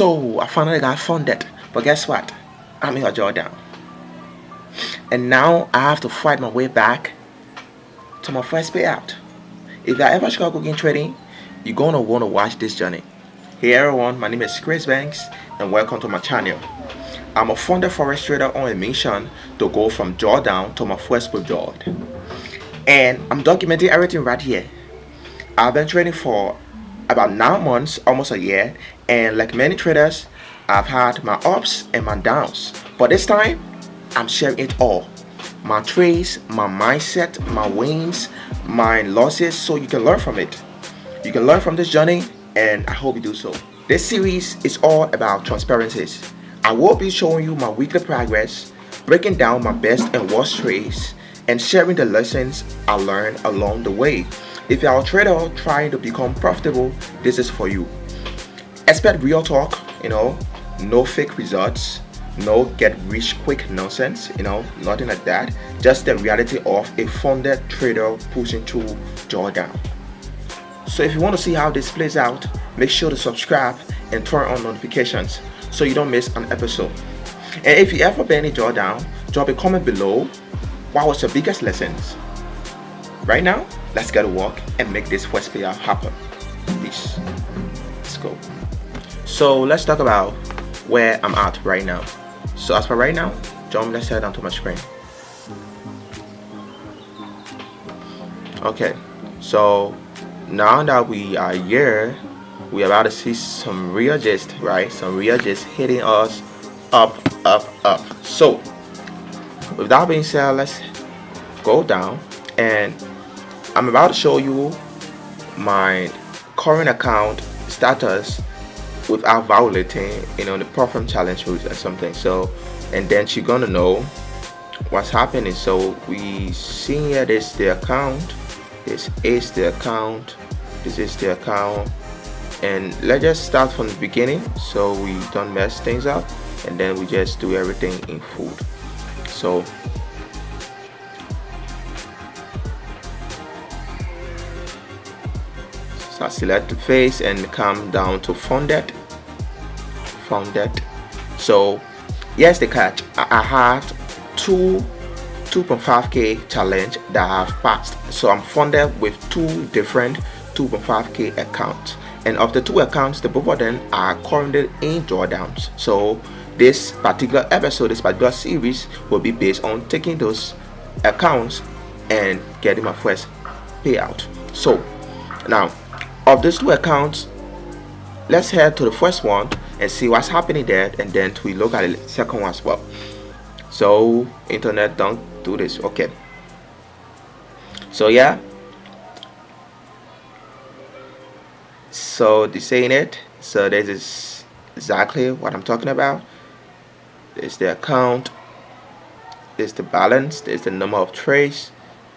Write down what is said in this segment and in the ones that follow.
So I finally got funded, but guess what? I'm in a drawdown, and now I have to fight my way back to my first payout. If you ever struggle in trading, you're gonna wanna watch this journey. Hey everyone, my name is Chris Banks, and welcome to my channel. I'm a funded forex trader on a mission to go from drawdown to my first withdrawal, and I'm documenting everything right here. I've been trading for about 9 months, almost a year, and like many traders, I've had my ups and my downs, but this time I'm sharing it all. My trades, my mindset, my wins, my losses, so you can learn from it. You can learn from this journey, and I hope you do so. This series is all about transparencies. I will be showing you my weekly progress, breaking down my best and worst trades, and sharing the lessons I learned along the way. If you're a trader trying to become profitable, this is for you. Expect real talk, no fake results, no get rich quick nonsense, nothing like that. Just the reality of a funded trader pushing through drawdown. So if you want to see how this plays out, make sure to subscribe and turn on notifications so you don't miss an episode. And if you ever been in drawdown, drop a comment below. What was your biggest lessons? Right now, let's get to work and make this first payout happen. Peace. Let's go. So let's talk about where I'm at right now. So as for right now, let's head down to my screen. Okay, so now that we are here, we're about to see some real gist, right? Some real gist hitting us up. So with that being said, let's go down, and I'm about to show you my current account status without violating the perform challenge rules or something. So, and then you're gonna know what's happening. So we see here, this the account, this is the account, this is the account, and let's just start from the beginning so we don't mess things up, and then we just do everything in full. So I select the face and come down to funded. So yes, the catch, I have 2.5k challenge that I have passed. So I'm funded with 2 different 2.5k accounts, and of the 2 accounts, the both of them are currently in drawdowns. So this particular episode, this particular series will be based on taking those accounts and getting my first payout. So now, of these 2 accounts, let's head to the first one and see what's happening there, and then we look at the second one as well. So internet, don't do this. Okay, so yeah, so this ain't it. So this is exactly what I'm talking about. There's the account, there's the balance, there's the number of trades,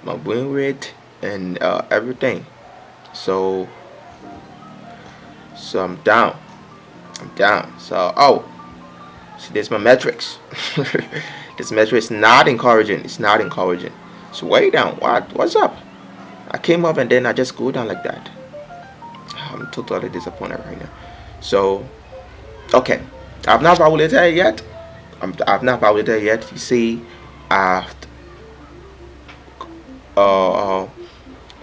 my win rate, and everything. So I'm down. So see, there's my metrics. This metric is not encouraging. It's not encouraging. It's way down. What's up? I came up and then I just go down like that. I'm totally disappointed right now. So okay, I've not validated it yet. I've not validated it yet. You see,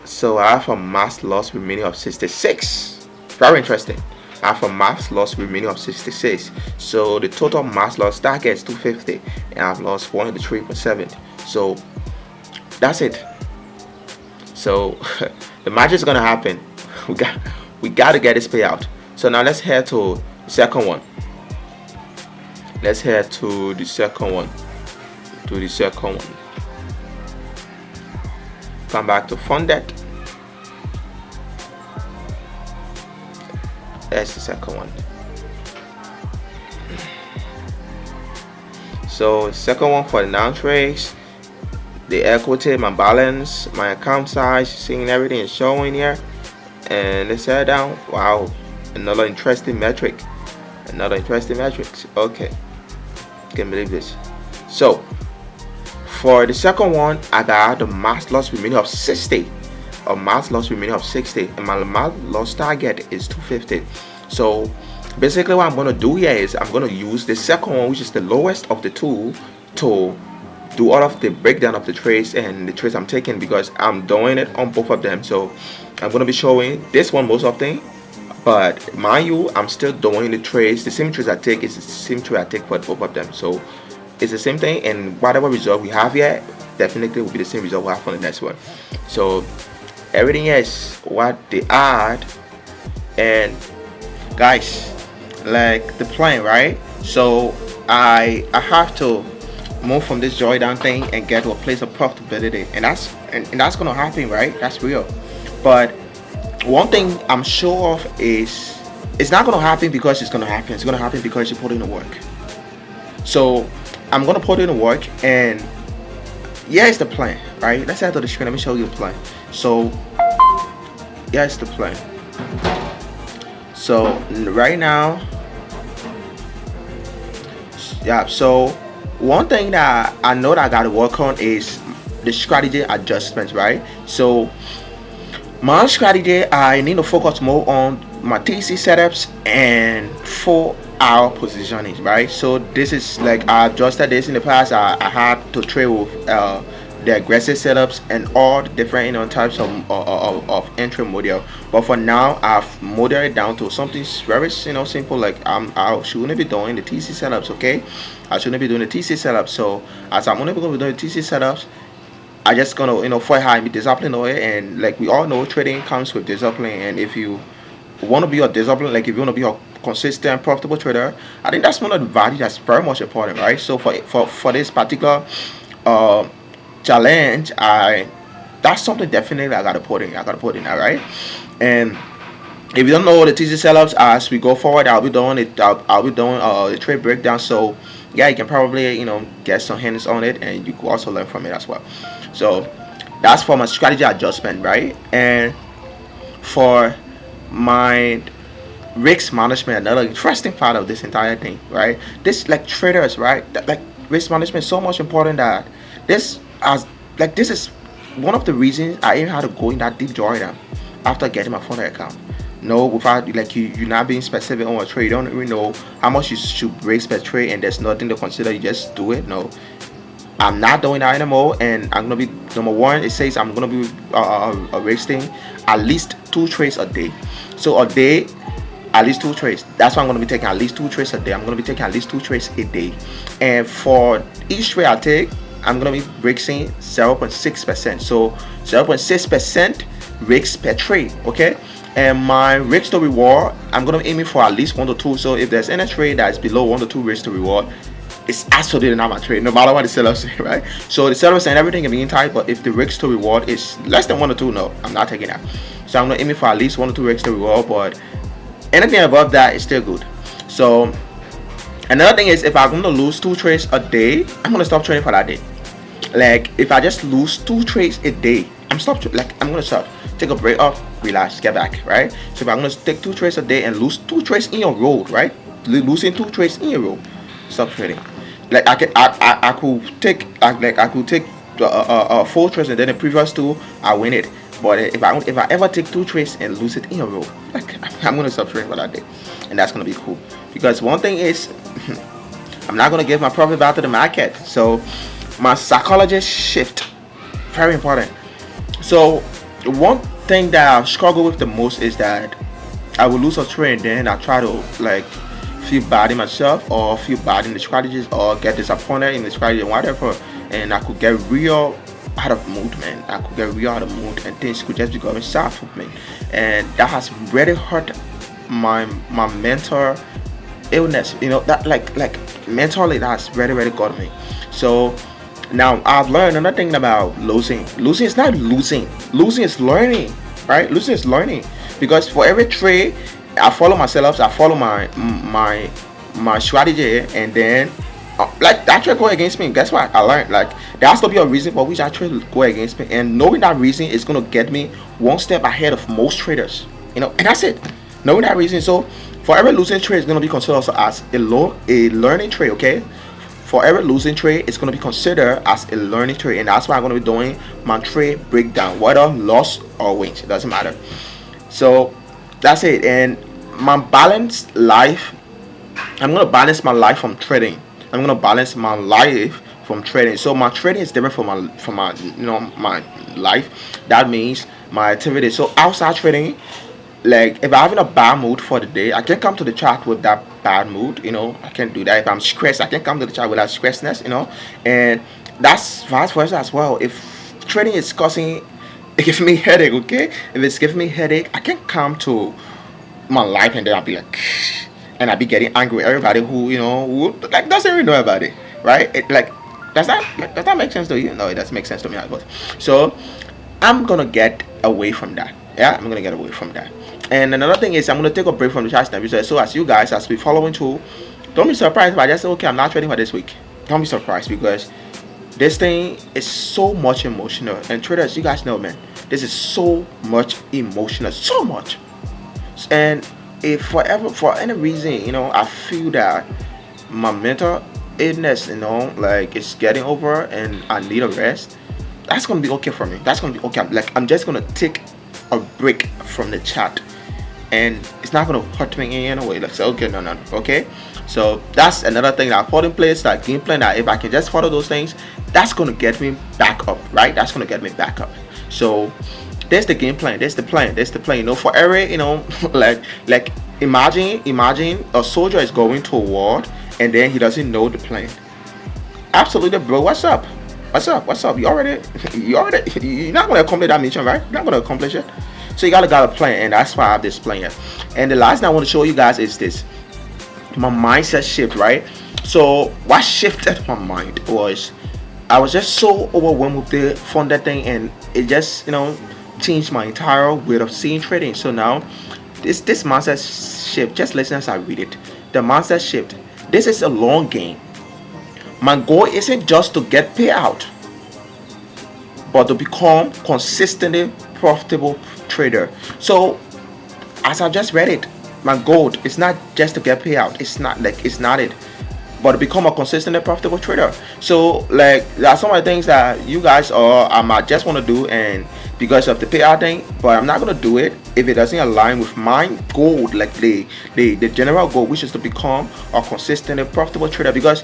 so I have a max loss remaining of 66. Very interesting. I have a max loss remaining of 66. So the total max loss target is 250, and I've lost 103.7. So that's it. So the magic is gonna happen. We got to get this payout. So now let's head to the second one. Let's head to the second one. Come back to funded. That's the second one. So second one for the non-trades, the equity, my balance, my account size, seeing everything is showing here. And let's head down. Wow, another interesting metric. Okay, can't believe this. So for the second one, I got the max loss remaining of 60. A max loss remaining of 60, and my max loss target is 250. So Basically what I'm going to do here is I'm going to use the second one, which is the lowest of the two, to do all of the breakdown of the trades and the trades I'm taking, because I'm doing it on both of them. So I'm going to be showing this one most often, but mind you, I'm still doing the trades. The same trades I take is the same trade I take for both of them. So it's the same thing, and whatever result we have here definitely will be the same result we have for the next one. So everything is what they add. And guys, like the plan, right? So I have to move from this Drawdown thing and get to a place of profitability, and that's gonna happen, right? That's real. But one thing I'm sure of is it's not gonna happen because it's gonna happen. It's gonna happen because you put in the work. So I'm gonna put in the work, and here's the plan, right? Let's head to the screen. Let me show you the plan. So here's the plan. So right now, yeah, so one thing that I know that I got to work on is the strategy adjustments, right? So my strategy, I need to focus more on my TC setups and 4-hour positioning, right? So this is like I adjusted this in the past. I had to trade with the aggressive setups and all the different types of entry model, but for now I've modeled it down to something very simple. Like I shouldn't be doing the TC setups, okay? I shouldn't be doing the TC setups. So as I'm only going to be doing the TC setups, I just gonna for high be disciplined on it. And like we all know, trading comes with discipline, and if you want to be a discipline, like if you want to be a consistent profitable trader, I think that's one of the value that's very much important, right? So for this particular challenge, that's something definitely I gotta put in. All right. And if you don't know the TC setups, as we go forward, I'll be doing it. I'll be doing the trade breakdown. So yeah, you can probably get some hands on it, and you can also learn from it as well. So that's for my strategy adjustment, right? And for my risk management, another interesting part of this entire thing, right? This, like traders, right? Like risk management is so much important that this is one of the reasons I even had to go in that deep drawdown after getting my phone account. No, without like you're not being specific on a trade. You don't even know how much you should risk per trade, and there's nothing to consider. You just do it. No, I'm not doing that anymore, and I'm gonna be number one. It says I'm gonna be risking at least 2 trades a day. So a day, at least 2 trades. That's why I'm gonna be taking at least 2 trades a day. I'm gonna be taking at least 2 trades a day, and for each trade I take, I'm gonna be risking 0.6%. So 0.6% risk per trade. Okay. And my risk to reward, I'm gonna be aiming for at least 1 to 2. So if there's any trade that's below 1 to 2 risk to reward, it's absolutely not my trade, no matter what the sellers say, right? So the sellers and everything can be in tight, but if the risk to reward is less than 1 to 2, no, I'm not taking that. So I'm gonna aim for at least 1 to 2 risk to reward, but anything above that is still good. So another thing is, if I'm gonna lose 2 trades a day, I'm gonna stop trading for that day. Like if I just lose 2 trades a day, I'm gonna stop, take a break off, relax, get back, right? So if I'm gonna take 2 trades a day and lose 2 trades in a row, right? Losing 2 trades in a row, stop trading. Like I could take 4 trades and then the previous 2 I win it. But if I ever take 2 trades and lose it in a row, like I'm gonna stop trading for that day, and that's gonna be cool. Because one thing is, I'm not gonna give my profit back to the market. So my psychology shift, very important. So one thing that I struggle with the most is that I will lose a trade, and then I try to like feel bad in myself, or feel bad in the strategies, or get disappointed in the strategy, whatever, and I could get real out of mood, man. I could get real out of mood, and things could just be going south for me, and that has really hurt my mental illness. That like mentally, that's really got me. So now I've learned another thing about losing. Losing is not losing. Losing is learning, right? Losing is learning, because for every trade I follow my setups, I follow my strategy, and then like that trade go against me. Guess what? I learned like there has to be a reason for which I trade will go against me, and knowing that reason is gonna get me 1 step ahead of most traders. And that's it. Knowing that reason. So for every losing trade is gonna be considered also as a learning trade. Okay. For every losing trade, it's going to be considered as a learning trade, and that's why I'm going to be doing my trade breakdown, whether loss or wins, it doesn't matter. So that's it. And my balanced life I'm gonna balance my life from trading. I'm gonna balance my life from trading. So my trading is different from my my life. That means my activity. So outside trading, like if I'm having a bad mood for the day, I can come to the chat with that bad mood. I can do that. If I'm stressed, I can come to the chat with that stressedness. And that's vice versa as well. If trading is causing, it gives me headache. Okay, if it's giving me headache, I can come to my life and then I'll be like, and I'll be getting angry with everybody who like doesn't even know about it, right? Does that make sense to you? No, it doesn't make sense to me. I guess. So I'm gonna get away from that. Yeah, I'm gonna get away from that. And another thing is I'm gonna take a break from the chat snap. So as you guys, as we following through, don't be surprised if I just say, okay, I'm not trading for this week. Don't be surprised, because this thing is so much emotional. And traders, you guys know, man, this is so much emotional, so much. And if for any reason, I feel that my mental illness, like it's getting over and I need a rest, that's gonna be okay for me. That's gonna be okay. I'm just gonna take a break from the chat, and it's not gonna hurt me in any way. Like, okay, no, okay. So that's another thing that I put in place, that game plan, that if I can just follow those things, that's gonna get me back up, right? That's gonna get me back up. So there's the game plan. There's the plan. For every, like imagine a soldier is going to a war and then he doesn't know the plan. Absolutely, bro. What's up? You're not gonna accomplish that mission, right? You're not gonna accomplish it. So you gotta got a plan, and that's why I have this plan here. And the last thing I want to show you guys is this: my mindset shift, right? So what shifted my mind was I was just so overwhelmed with the funded thing, and it just changed my entire way of seeing trading. So now this mindset shift, just listen as I read it. The mindset shift. This is a long game. My goal isn't just to get payout, but to become consistently profitable trader. So as I just read it, my goal is not just to get payout. It's not it, but to become a consistently profitable trader. So like there are some of the things that you guys I might just want to do, and because of the payout thing, but I'm not gonna do it if it doesn't align with my goal, like the general goal, which is to become a consistently profitable trader. Because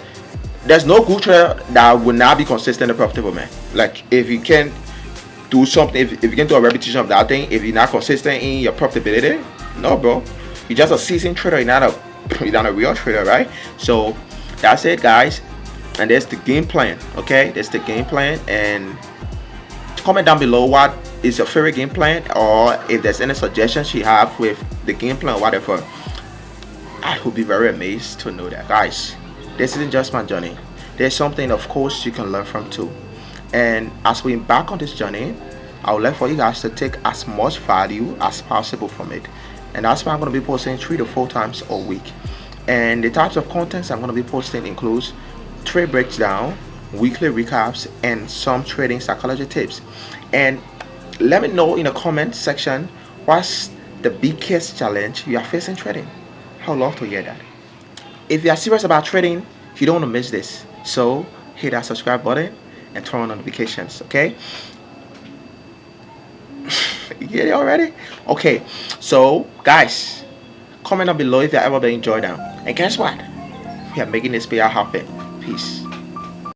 there's no good trader that will not be consistently profitable, man. Like if you can do something, if you can do a repetition of that thing, if you're not consistent in your profitability, no, bro, you're just a seasoned trader. You're not a real trader, right? So that's it, guys. And there's the game plan. Okay, there's the game plan. And comment down below what is your favorite game plan, or if there's any suggestions you have with the game plan or whatever. I would be very amazed to know that, guys. This isn't just my journey. There's something, of course, you can learn from too. And as we embark on this journey, I would like for you guys to take as much value as possible from it. And that's why I'm going to be posting 3 to 4 times a week. And the types of contents I'm going to be posting includes trade breakdown, weekly recaps, and some trading psychology tips. And let me know in the comment section what's the biggest challenge you are facing trading. I would love to hear that. If you are serious about trading, you don't want to miss this. So hit that subscribe button and turn on notifications, okay? You get it already? Okay, so guys, comment down below if you ever been in Drawdown. And guess what? We are making this payout happen. Peace.